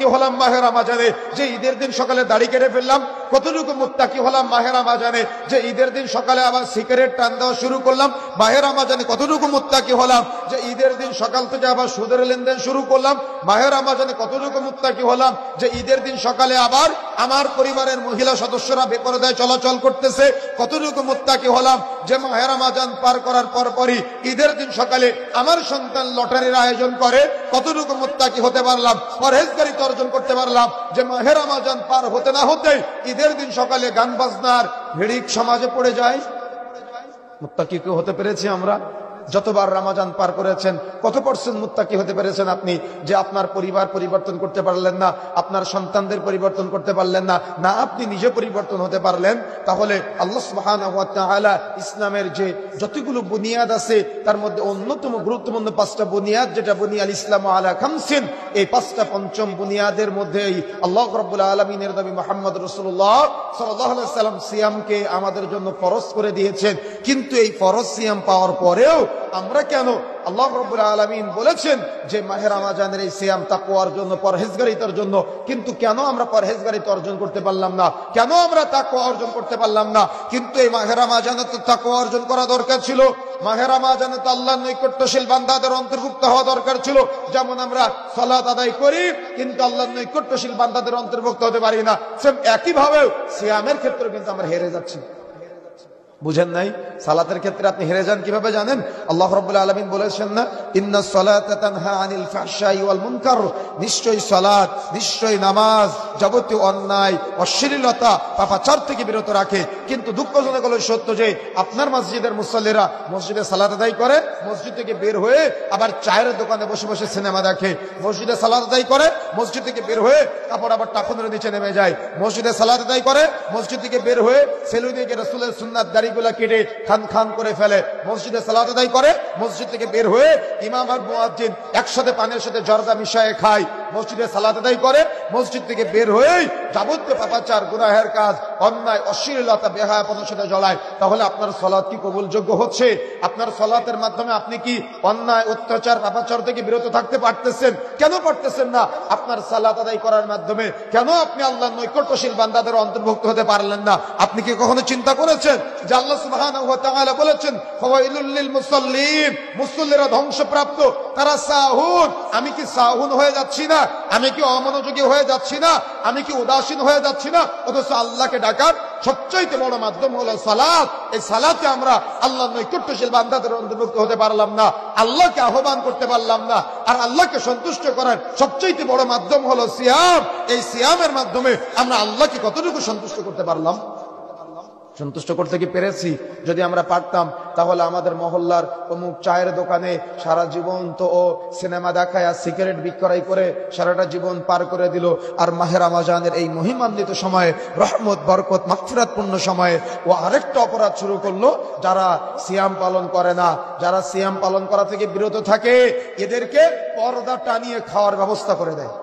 মুত্তাকি হলাম মাহে রমজানে যে ঈদের দিন সকালে দাড়ি কেটে ফেললাম? কতটুকু মুত্তাকি হলাম মাহে রমজানে যে ঈদের দিন সকালে আবার সিগারেট টান দেওয়া শুরু করলাম? মাহে রমজানে কতটুকু মুত্তাকি হলাম যে ঈদের দিন সকাল থেকে আবার সুদের লেনদেন শুরু করলাম? মাহে রমজানে কতটুকু মুত্তাকি হলাম যে ঈদের দিন সকালে আবার আমার পরিবারের মহিলা সদস্যরা বেপরদায় চলাচল করতেছে? কতটুকু মুত্তাকি হলাম যে মাহে রমজান পার করার পরপরই ঈদের দিন সকালে আমার সন্তান লটারির আয়োজন করে? কতটুকু মুত্তাকি হতে পারলাম, পরহেজগারিতা অর্জন করতে পারলাম যে মাহে রমজান পার হতে না হতেই ঈদের দিন সকালে গান বাজনার ভিড়িক সমাজে পড়ে যায়? মুত্তাকি কেউ হতে পেরেছি আমরা? যতবার রমজান পার করেছেন কত পার্সেন্ট মুত্তাকি হতে পেরেছেন আপনি যে আপনার পরিবার পরিবর্তন করতে পারলেন না, আপনার সন্তানদের পরিবর্তন করতে পারলেন না, না আপনি নিজে পরিবর্তন হতে পারলেন? তাহলে আল্লাহ সুবহানাহু ওয়া তাআলা ইসলামের যে যতগুলো বুনিয়াদ আছে তার মধ্যে অন্যতম গুরুত্বপূর্ণ 5টা বুনিয়াদ, যেটা বুনিয়াল ইসলাম আলা খামসিন, এই 5টা পঞ্চম বুনিয়াদের মধ্যেই আল্লাহ রাব্বুল আলামিনের নবী মুহাম্মদ রাসূলুল্লাহ সাল্লাল্লাহু আলাইহি সাল্লাম সিয়ামকে আমাদের জন্য ফরজ করে দিয়েছেন। কিন্তু এই ফরজ সিয়াম পাওয়ার পরেও আমরা কেন, আল্লাহ রাব্বুল আলামিন বলেছেন যে মাহে রমজানের এই সিয়াম তাকওয়ার জন্য, পরহেজগারিতার জন্য, কিন্তু কেন আমরা পরহেজগারিতা অর্জন করতে পারলাম না? কেন আমরা তাকওয়া অর্জন করতে পারলাম না? কিন্তু এই মাহে রমজানে তো তাকওয়া অর্জন করা দরকার ছিল। মাহে রমজানে তো আল্লাহর নৈকট্যশীল বান্দাদের অন্তর্ভুক্ত হওয়া দরকার ছিল। যেমন আমরা সালাত আদায় করি কিন্তু আল্লাহর নৈকট্যশীল বান্দাদের অন্তর্ভুক্ত হতে পারি না, সেম একই ভাবে সিয়ামের ক্ষেত্রে কিন্তু আমরা হেরে যাচ্ছি। বুঝেন নাই? সালাতের ক্ষেত্রে আপনি হেরে যান কিভাবে জানেন? আল্লাহ রাব্বুল আলামিন বলেছেন না, ইন্নাস সালাতা তানহা আনিল ফাহশাই ওয়াল মুনকার, নিশ্চয়ই সালাত, নিশ্চয়ই নামাজ যাবতীয় অন্যায় অশ্লীলতা পাপাচার থেকে বিরত রাখে। কিন্তু দুঃখজনক হলো সত্য যে আপনার মসজিদের মুসল্লিরা মসজিদে সালাত আদায় করে, মসজিদ থেকে বের হয়ে আবার চায়ের দোকানে বসে বসে সিনেমা দেখে। মসজিদে সালাত আদায় করে, মসজিদ থেকে বের হয়ে কাপড় আবার টাকুনের নিচে নেমে যায়। মসজিদে সালাত আদায় করে, মসজিদ থেকে বের হয়ে সেলুনে গিয়ে রাসূলের সুন্নাত দাড়িগুলা কেটে খান খান করে ফেলে। মসজিদে সালাত আদায় করে, মসজিদ থেকে বের হয়ে ইমাম আর মুয়াজ্জিন একসাথে পানের সাথে জর্দা মিশিয়ে খায়। মসজিদে সালাত আদায় করে, মসজিদ থেকে বের হয়ে যাবতীয় পাপাচার, গুনাহের কাজ, অন্যায় অশ্লীলতা বেহায়াপনার সাথে জড়ায়। তাহলে আপনার সালাত কি কবুলযোগ্য হচ্ছে? আপনার সালাতের মাধ্যমে আপনি কি অন্যায় অত্যাচার পাপাচার থেকে বিরত থাকতে পারতেছেন? কেন পারতেছেন না? আপনার সালাত আদায় করার মাধ্যমে কেন আপনি আল্লাহর নৈকট্যশীল বান্দাদের অন্তর্ভুক্ত হতে পারলেন না? আপনি কি কখনো চিন্তা করেছেন যে আল্লাহ সুবহানাহু ওয়া তাআলা বলেছেন ফাওয়াইলুল লিল মুসাল্লিন, মুসল্লিরা ধ্বংসপ্রাপ্ত, তারা সাহুন। আমি কি সাহুন হয়ে যাচ্ছি না? আমি কি অমনোযোগী হয়ে যাচ্ছি না? আমি কি উদাসীন হয়ে যাচ্ছি না? অথচ আল্লাহকে ডাকার সবচাইতে বড় মাধ্যম হলো সালাত। এই সালাতে আমরা আল্লাহর নৈকট্যশীল বান্দাদের অন্তর্ভুক্ত হতে পারলাম না, আল্লাহকে আহ্বান করতে পারলাম না। আর আল্লাহকে সন্তুষ্ট করার সবচাইতে বড় মাধ্যম হলো সিয়াম। এই সিয়ামের মাধ্যমে আমরা আল্লাহকে কতটুকু সন্তুষ্ট করতে পারলাম? সন্তুষ্ট করতে কি পেরেছি? যদি আমরা পারতাম তাহলে আমাদের মহল্লার অমুক চায়ের দোকানে সারা জীবন তো ও সিনেমা দেখায় আর সিগারেট বিক্রয় করে সারাটা জীবন পার করে দিল, আর মাহে রমজানের এই মহিমান্বিত সময়ে, রহমত বরকত মাগফিরাতপূর্ণ সময়ে ও আরেকটা অপরাধ শুরু করলো। যারা সিয়াম পালন করে না, যারা সিয়াম পালন করা থেকে বিরত থাকে, এদেরকে পর্দা টানিয়ে খাওয়ার ব্যবস্থা করে দেয়।